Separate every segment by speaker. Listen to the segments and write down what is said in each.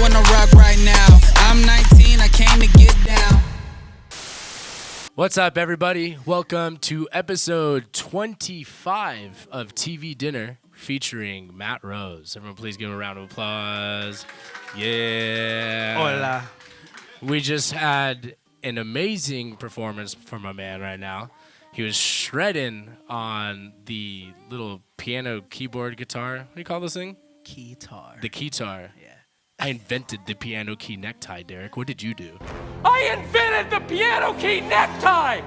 Speaker 1: wanna rock right now. I'm 19, I came to get down.
Speaker 2: What's up, everybody? Welcome to episode 25 of TV Dinner featuring Matt Rose. Everyone, please give him a round of applause. Yeah.
Speaker 3: Hola.
Speaker 2: We just had an amazing performance from my man right now. He was shredding on the little piano keyboard guitar. What do you call this thing?
Speaker 3: Keytar.
Speaker 2: The keytar.
Speaker 3: Yeah.
Speaker 2: I invented the piano key necktie, Derek. What did you do?
Speaker 4: I invented the piano key necktie!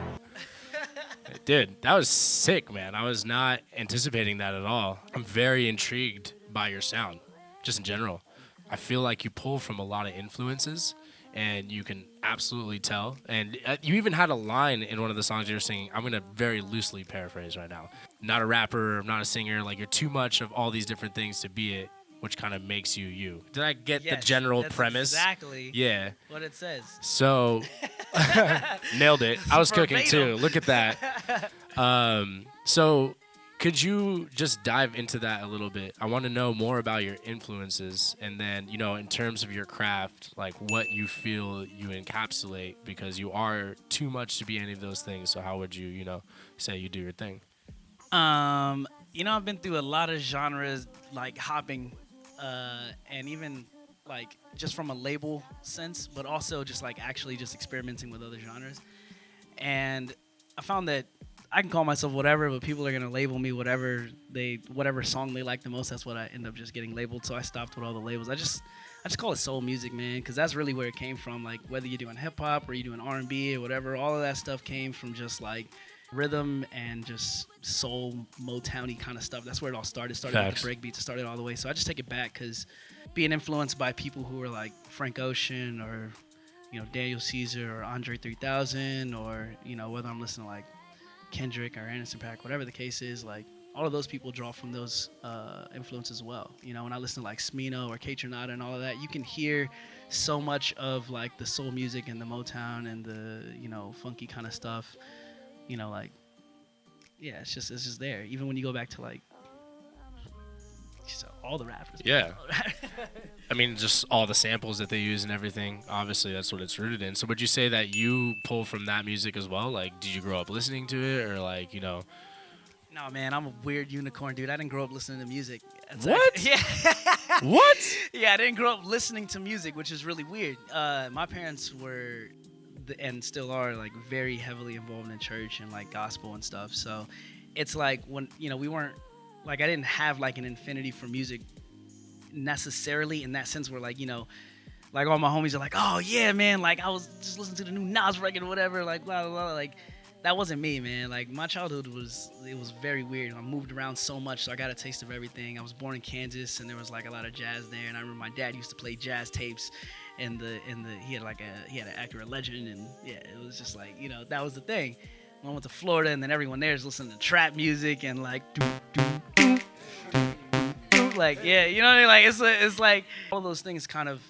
Speaker 2: Dude, that was sick, man. I was not anticipating that at all. I'm very intrigued by your sound, just in general. I feel like you pull from a lot of influences, and you can absolutely tell. And you even had a line in one of the songs you were singing. I'm going to very loosely paraphrase right now. Not a rapper, not a singer. Like, you're too much of all these different things to be it, which kind of makes you you. Did I get the general
Speaker 3: that's
Speaker 2: premise?
Speaker 3: Exactly.
Speaker 2: Yeah.
Speaker 3: What it says.
Speaker 2: So, nailed it. I was cooking too.
Speaker 3: Verbatim.
Speaker 2: Look at that. So, could you just dive into that a little bit? I want to know more about your influences, and then, in terms of your craft, like what you feel you encapsulate, because you are too much to be any of those things. So, how would you, say you do your thing?
Speaker 3: I've been through a lot of genres, like hopping, and even like just from a label sense, but also just like actually just experimenting with other genres. And I found that I can call myself whatever, but people are gonna label me whatever song they like the most. That's what I end up just getting labeled. So I stopped with all the labels. I just call it soul music, man, because that's really where it came from. Like whether you're doing hip hop or you're doing R&B or whatever, all of that stuff came from just like rhythm and just soul Motown-y kind of stuff. That's where it all started. Started with the break beats. It started all the way. So I just take it back because being influenced by people who were like Frank Ocean or Daniel Caesar or Andre 3000 or whether I'm listening to like Kendrick or Anderson .Paak, whatever the case is, like all of those people draw from those influences as well. When I listen to like Smino or K Tronada and all of that, you can hear so much of like the soul music and the Motown and the funky kind of stuff. It's just there. Even when you go back to like all the rappers.
Speaker 2: Yeah. I mean, just all the samples that they use and everything. Obviously, that's what it's rooted in. So would you say that you pull from that music as well? Like, did you grow up listening to it or like,
Speaker 3: No, man, I'm a weird unicorn, dude. I didn't grow up listening to music.
Speaker 2: What?
Speaker 3: Yeah.
Speaker 2: What?
Speaker 3: Yeah, I didn't grow up listening to music, which is really weird. My parents were and still are like very heavily involved in church and like gospel and stuff. So it's like when we weren't like I didn't have like an infinity for music necessarily in that sense where like like all my homies are like, oh yeah, man, like I was just listening to the new Nas record or whatever, like blah blah blah. Like that wasn't me, man. Like my childhood was very weird. I moved around so much, so I got a taste of everything. I was born in Kansas, and there was like a lot of jazz there. And I remember my dad used to play jazz tapes. And he had an Acura Legend, and yeah, it was just like that was the thing. When I went to Florida, and then everyone there is listening to trap music and like like yeah, you know what I mean? Like it's like all those things kind of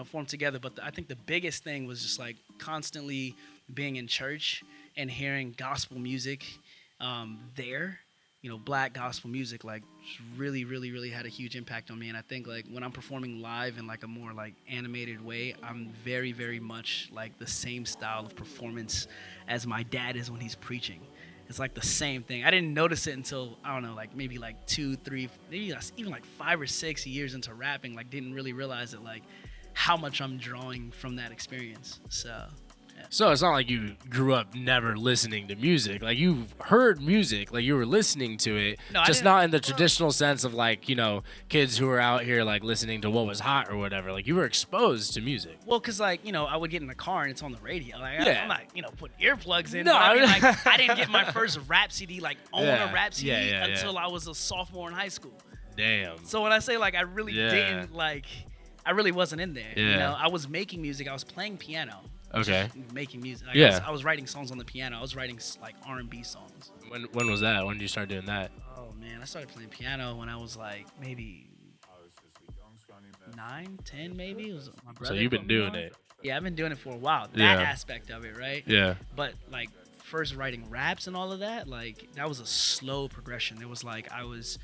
Speaker 3: form together. But I think the biggest thing was just like constantly being in church and hearing gospel music there. Black gospel music, like, really, really, really had a huge impact on me. And I think, like, when I'm performing live in, like, a more, like, animated way, I'm very, very much, like, the same style of performance as my dad is when he's preaching. It's, like, the same thing. I didn't notice it until, I don't know, like, maybe, like, 2, 3, maybe even, like, 5 or 6 years into rapping, like, didn't really realize it, like, how much I'm drawing from that experience.
Speaker 2: So it's not like you grew up never listening to music. Like you heard music, like you were listening to it, just not in the traditional sense of like, kids who were out here like listening to what was hot or whatever. Like you were exposed to music.
Speaker 3: Well, cause like, I would get in the car and it's on the radio. Like I'm not, putting earplugs in.
Speaker 2: No,
Speaker 3: but I mean, like I didn't get my first rap CD, like own a rap CD until I was a sophomore in high school.
Speaker 2: Damn.
Speaker 3: So when I say like I really didn't like, I really wasn't in there.
Speaker 2: Yeah.
Speaker 3: I was making music. I was playing piano.
Speaker 2: Okay.
Speaker 3: Making music. Like,
Speaker 2: yeah.
Speaker 3: I was writing songs on the piano. I was writing like R&B songs.
Speaker 2: When was that? When did you start doing that?
Speaker 3: Oh man, I started playing piano when I was like maybe 9, 10 maybe. It was my brother.
Speaker 2: So you've been doing it.
Speaker 3: Yeah, I've been doing it for a while. That aspect of it, right?
Speaker 2: Yeah.
Speaker 3: But like first writing raps and all of that, like that was a slow progression. It was like I was,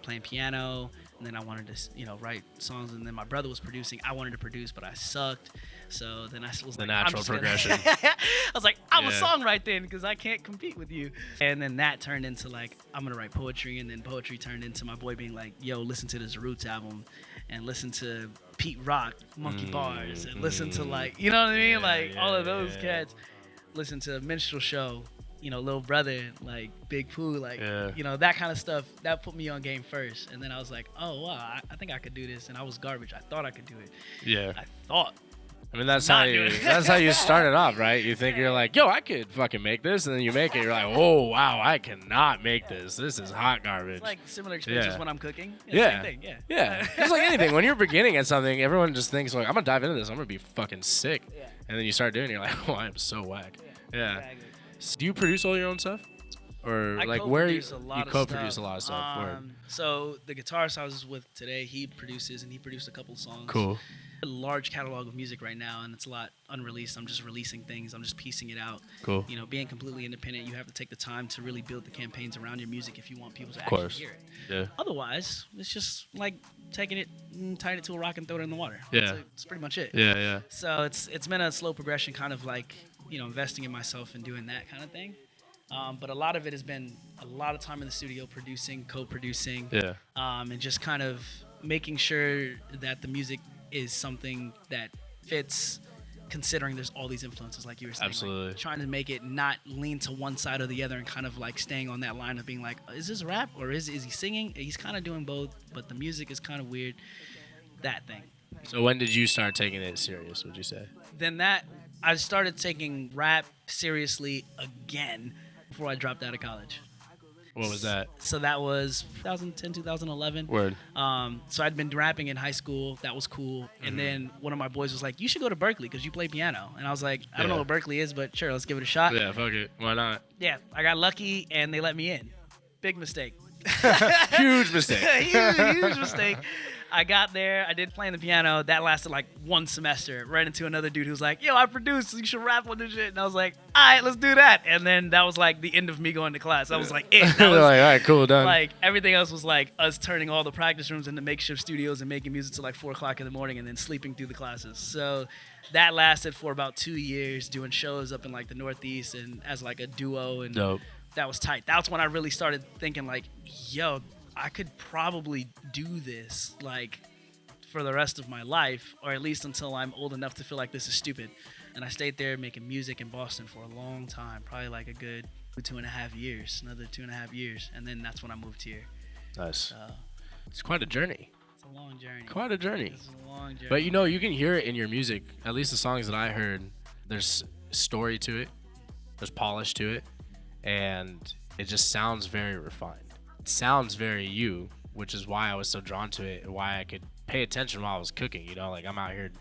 Speaker 3: playing piano, and then I wanted to, write songs, and then my brother was producing. I wanted to produce, but I sucked. So then I was
Speaker 2: The
Speaker 3: like,
Speaker 2: natural progression.
Speaker 3: I was like, I'm a
Speaker 2: Yeah.
Speaker 3: songwriter then, because I can't compete with you. And then that turned into like, I'm gonna write poetry, and then poetry turned into my boy being like, yo, listen to this Roots album, and listen to Pete Rock, Monkey Bars, and listen to like, you know what I mean, like all of those cats. Listen to Minstrel Show, Little Brother, like Big Pooh, like that kind of stuff. That put me on game first, and then I was like, oh wow, I think I could do this, and I was garbage. I thought I could do it.
Speaker 2: Yeah.
Speaker 3: I thought.
Speaker 2: I mean, that's how you started off, right? You think you're like, yo, I could fucking make this, and then you make it. You're like, oh wow, I cannot make this. This is hot garbage.
Speaker 3: Like similar experiences when I'm cooking.
Speaker 2: Yeah.
Speaker 3: Same thing.
Speaker 2: Yeah. It's like anything. When you're beginning at something, everyone just thinks like, I'm gonna dive into this. I'm gonna be fucking sick.
Speaker 3: Yeah.
Speaker 2: And then you start doing it, you're like, oh, I am so whack. Yeah.
Speaker 3: Exactly.
Speaker 2: Do you produce all your own stuff? Or
Speaker 3: I
Speaker 2: like where you
Speaker 3: co-produce a lot of
Speaker 2: co-produce
Speaker 3: stuff.
Speaker 2: a lot of stuff? Word.
Speaker 3: So the guitarist I was with today, he produces, and he produced a couple of songs.
Speaker 2: Cool.
Speaker 3: A large catalog of music right now, and it's a lot unreleased. I'm just releasing things. I'm just piecing it out.
Speaker 2: Cool.
Speaker 3: Being completely independent, you have to take the time to really build the campaigns around your music if you want people to
Speaker 2: Of course.
Speaker 3: actually hear it.
Speaker 2: Yeah.
Speaker 3: Otherwise, it's just like taking it, tying it to a rock and throw it in the water.
Speaker 2: Yeah.
Speaker 3: That's pretty much it.
Speaker 2: Yeah, yeah.
Speaker 3: So it's been a slow progression, kind of like investing in myself and doing that kind of thing. But a lot of it has been a lot of time in the studio producing, co-producing,
Speaker 2: Yeah.
Speaker 3: and just kind of making sure that the music is something that fits, considering there's all these influences, like you were saying.
Speaker 2: Absolutely.
Speaker 3: Like, trying to make it not lean to one side or the other, and kind of like staying on that line of being like, is this rap or is he singing? He's kind of doing both, but the music is kind of weird. That thing.
Speaker 2: So when did you start taking it serious, would you say?
Speaker 3: Then I started taking rap seriously again before I dropped out of college.
Speaker 2: What was that?
Speaker 3: So that was 2010, 2011.
Speaker 2: Word.
Speaker 3: So I'd been rapping in high school. That was cool. And then one of my boys was like, you should go to Berkeley because you play piano. And I was like, I don't know what Berkeley is, but sure, let's give it a shot.
Speaker 2: Yeah, fuck it. Why not?
Speaker 3: Yeah, I got lucky and they let me in. Big mistake.
Speaker 2: Huge mistake.
Speaker 3: huge mistake. I got there. I did playing the piano. That lasted like one semester. Ran into another dude who was like, yo, I produce. You should rap on this shit. And I was like, all right, let's do that. And then that was like the end of me going to class. That was like it. That was
Speaker 2: like, all right, cool, done.
Speaker 3: like everything else was like us turning all the practice rooms into makeshift studios and making music till like 4 o'clock in the morning and then sleeping through the classes. So that lasted for about 2 years, doing shows up in like the Northeast and as like a duo. And
Speaker 2: Dope.
Speaker 3: that was tight. That's when I really started thinking like, yo, I could probably do this like for the rest of my life, or at least until I'm old enough to feel like this is stupid. And I stayed there making music in Boston for a long time, probably like a good 2.5 years, another 2.5 years. And then that's when I moved here.
Speaker 2: Nice. It's quite a journey.
Speaker 3: It's a long journey.
Speaker 2: Quite a journey.
Speaker 3: It's a long journey.
Speaker 2: But you can hear it in your music. At least the songs that I heard, there's story to it, there's polish to it, and it just sounds very refined. It sounds very you, which is why I was so drawn to it and why I could pay attention while I was cooking. Like I'm out here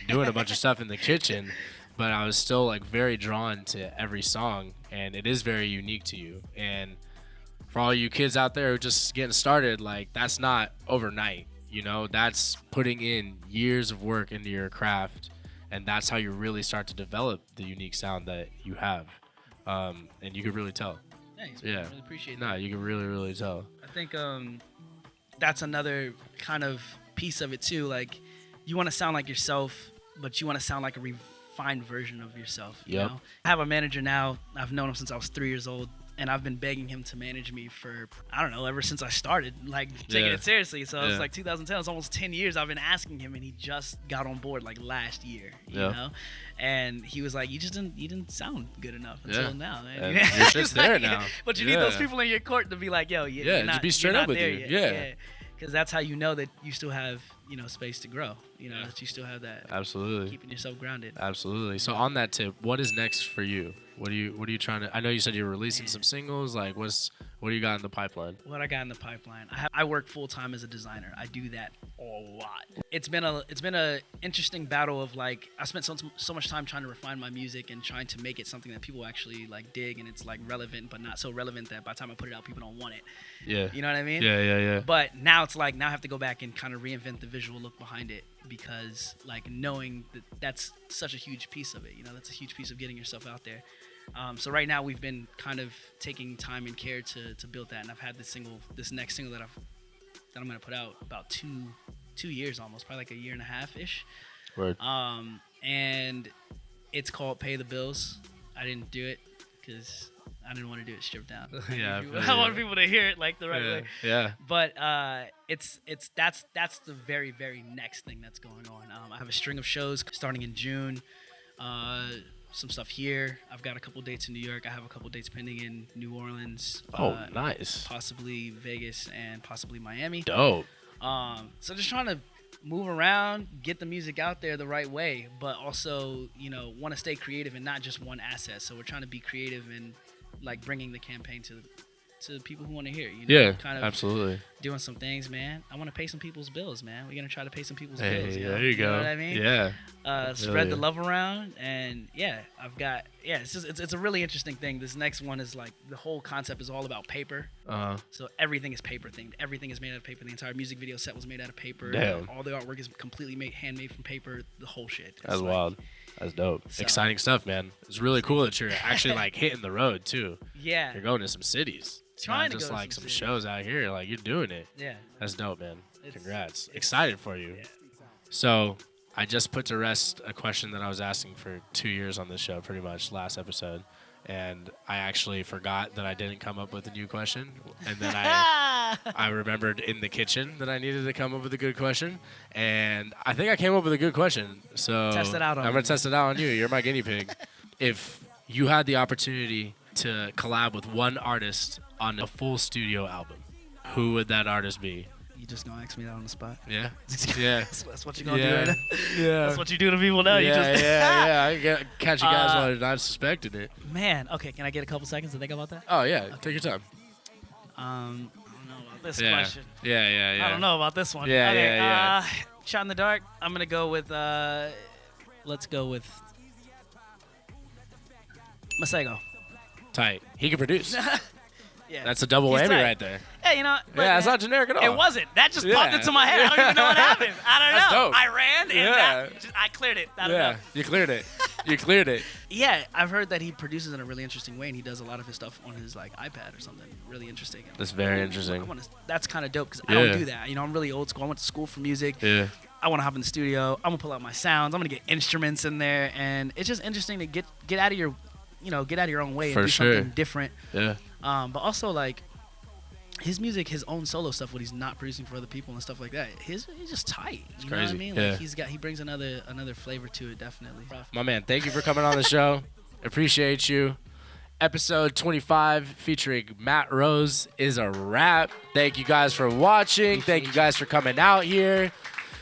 Speaker 2: doing a bunch of stuff in the kitchen, but I was still like very drawn to every song, and it is very unique to you. And for all you kids out there who are just getting started, like that's not overnight. That's putting in years of work into your craft, and that's how you really start to develop the unique sound that you have. And you can really tell.
Speaker 3: Thanks.
Speaker 2: Yeah.
Speaker 3: I really appreciate that.
Speaker 2: No, you can really, really tell.
Speaker 3: I think that's another kind of piece of it too. Like, you want to sound like yourself, but you want to sound like a refined version of yourself. You know? I have a manager now. I've known him since I was 3 years old, and I've been begging him to manage me for, I don't know, ever since I started, like, taking it seriously. So it's like 2010. It's almost 10 years I've been asking him, and he just got on board like last year. You know, and he was like, "You didn't sound good enough until now."
Speaker 2: And your shit's there now.
Speaker 3: But you need those people in your court to be like, "Yo, you're not,
Speaker 2: just be straight
Speaker 3: you're
Speaker 2: up
Speaker 3: not
Speaker 2: with
Speaker 3: there
Speaker 2: you."
Speaker 3: yet.
Speaker 2: Yeah.
Speaker 3: Because that's how you know that you still have, space to grow. That you still have that.
Speaker 2: Absolutely.
Speaker 3: Keeping yourself grounded.
Speaker 2: Absolutely. So on that tip, what is next for you? What are you trying to? I know you said you're releasing some singles. Like, what do you got in the pipeline?
Speaker 3: What I got in the pipeline? I work full time as a designer. I do that a lot. It's been a interesting battle of like, I spent so much time trying to refine my music and trying to make it something that people actually like dig, and it's like relevant, but not so relevant that by the time I put it out, people don't want it.
Speaker 2: Yeah.
Speaker 3: You know what I mean?
Speaker 2: Yeah.
Speaker 3: But now it's like, now I have to go back and kind of reinvent the visual look behind it, because like knowing that that's such a huge piece of it. That's a huge piece of getting yourself out there. So right now we've been kind of taking time and care to build that, and I've had this next single that I've that I'm gonna put out about 2 years almost, probably like a year and a half ish.
Speaker 2: Word.
Speaker 3: And it's called Pay the Bills. I didn't do it because I didn't want to do it stripped down.
Speaker 2: Yeah,
Speaker 3: I want people to hear it like the right way.
Speaker 2: Yeah.
Speaker 3: But that's the very, very next thing that's going on. I have a string of shows starting in June. Some stuff here. I've got a couple dates in New York. I have a couple dates pending in New Orleans.
Speaker 2: Oh, nice.
Speaker 3: Possibly Vegas and possibly Miami.
Speaker 2: Dope.
Speaker 3: So just trying to move around, get the music out there the right way, but also, want to stay creative and not just one asset. So we're trying to be creative and like bringing the campaign to people who want to hear it.
Speaker 2: Yeah,
Speaker 3: kind of
Speaker 2: absolutely.
Speaker 3: Doing some things, man. I want to pay some people's bills, man. We're gonna try to pay some people's
Speaker 2: Hey,
Speaker 3: bills.
Speaker 2: there you go.
Speaker 3: Know what I mean?
Speaker 2: Yeah.
Speaker 3: Spread the love around, and it's a really interesting thing. This next one is like the whole concept is all about paper. So everything is paper themed. Everything is made out of paper. The entire music video set was made out of paper.
Speaker 2: Damn.
Speaker 3: All the artwork is completely handmade from paper. The whole shit. It's
Speaker 2: That's
Speaker 3: like,
Speaker 2: wild. That's dope.
Speaker 3: So-
Speaker 2: Exciting stuff, man. It's really cool that you're actually like hitting the road too.
Speaker 3: Yeah.
Speaker 2: You're going to some cities. It's
Speaker 3: Trying
Speaker 2: not
Speaker 3: to
Speaker 2: just
Speaker 3: go to
Speaker 2: like
Speaker 3: some
Speaker 2: some
Speaker 3: cities.
Speaker 2: shows out here. Like you're doing it.
Speaker 3: Yeah.
Speaker 2: That's dope, man. Congrats.
Speaker 3: it's-
Speaker 2: Excited for you.
Speaker 3: Yeah.
Speaker 2: So I just put to rest a question that I was asking for 2 years on this show, pretty much last episode. And I actually forgot that I didn't come up with a new question. And then I remembered in the kitchen that I needed to come up with a good question. And I think I came up with a good question. So
Speaker 3: Test it out on
Speaker 2: I'm going
Speaker 3: me.
Speaker 2: to test it out on you. You're my guinea pig. If you had the opportunity to collab with one artist on a full studio album, who would that artist be?
Speaker 3: You just gonna ask me that on the spot?
Speaker 2: Yeah? Yeah.
Speaker 3: That's what you're gonna do
Speaker 2: Yeah.
Speaker 3: right now.
Speaker 2: Yeah.
Speaker 3: That's what you do to people now. You just
Speaker 2: I catch you guys while you're not suspecting it.
Speaker 3: Man, okay, can I get a couple seconds to think about that?
Speaker 2: Oh yeah, take your time.
Speaker 3: I don't know about this
Speaker 2: Yeah.
Speaker 3: question.
Speaker 2: Yeah.
Speaker 3: I don't know about this one.
Speaker 2: Yeah,
Speaker 3: okay,
Speaker 2: yeah.
Speaker 3: Shot in the dark. I'm gonna go with let's go with Masego.
Speaker 2: Tight. He can produce.
Speaker 3: Yeah.
Speaker 2: That's a double
Speaker 3: He's
Speaker 2: whammy
Speaker 3: tight.
Speaker 2: right there.
Speaker 3: Hey, you know what? Look,
Speaker 2: Yeah, it's
Speaker 3: man,
Speaker 2: not generic at all.
Speaker 3: It wasn't. That just popped
Speaker 2: Yeah.
Speaker 3: into my head. I don't even know what happened. I don't
Speaker 2: That's
Speaker 3: know.
Speaker 2: dope.
Speaker 3: I ran and
Speaker 2: Yeah.
Speaker 3: I cleared it. I don't know.
Speaker 2: You cleared it. You cleared it.
Speaker 3: Yeah, I've heard that he produces in a really interesting way, and he does a lot of his stuff on his like iPad or something. Really interesting.
Speaker 2: That's very interesting.
Speaker 3: That's kind of dope because I don't
Speaker 2: Yeah.
Speaker 3: do that. I'm really old school. I went to school for music.
Speaker 2: Yeah.
Speaker 3: I want to hop in the studio. I'm gonna pull out my sounds. I'm gonna get instruments in there, and it's just interesting to get out of your, get out of your own way and
Speaker 2: For
Speaker 3: do
Speaker 2: sure.
Speaker 3: something different.
Speaker 2: Yeah.
Speaker 3: But also like his music, his own solo stuff, when he's not producing for other people and stuff like that. He's just tight. You know what I
Speaker 2: crazy.
Speaker 3: mean?
Speaker 2: Yeah.
Speaker 3: Like he brings another flavor to it, definitely.
Speaker 2: My man, thank you for coming on the show. Appreciate you. Episode 25 featuring Matt Rose is a wrap. Thank you guys for watching. Thank you guys for coming out here.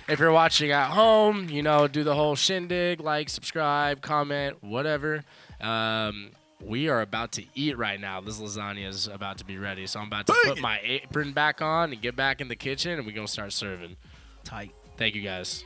Speaker 2: If you're watching at home, do the whole shindig, like, subscribe, comment, whatever. We are about to eat right now. This lasagna is about to be ready. So I'm about to put my apron back on and get back in the kitchen, and we're going to start serving.
Speaker 3: Tight.
Speaker 2: Thank you guys.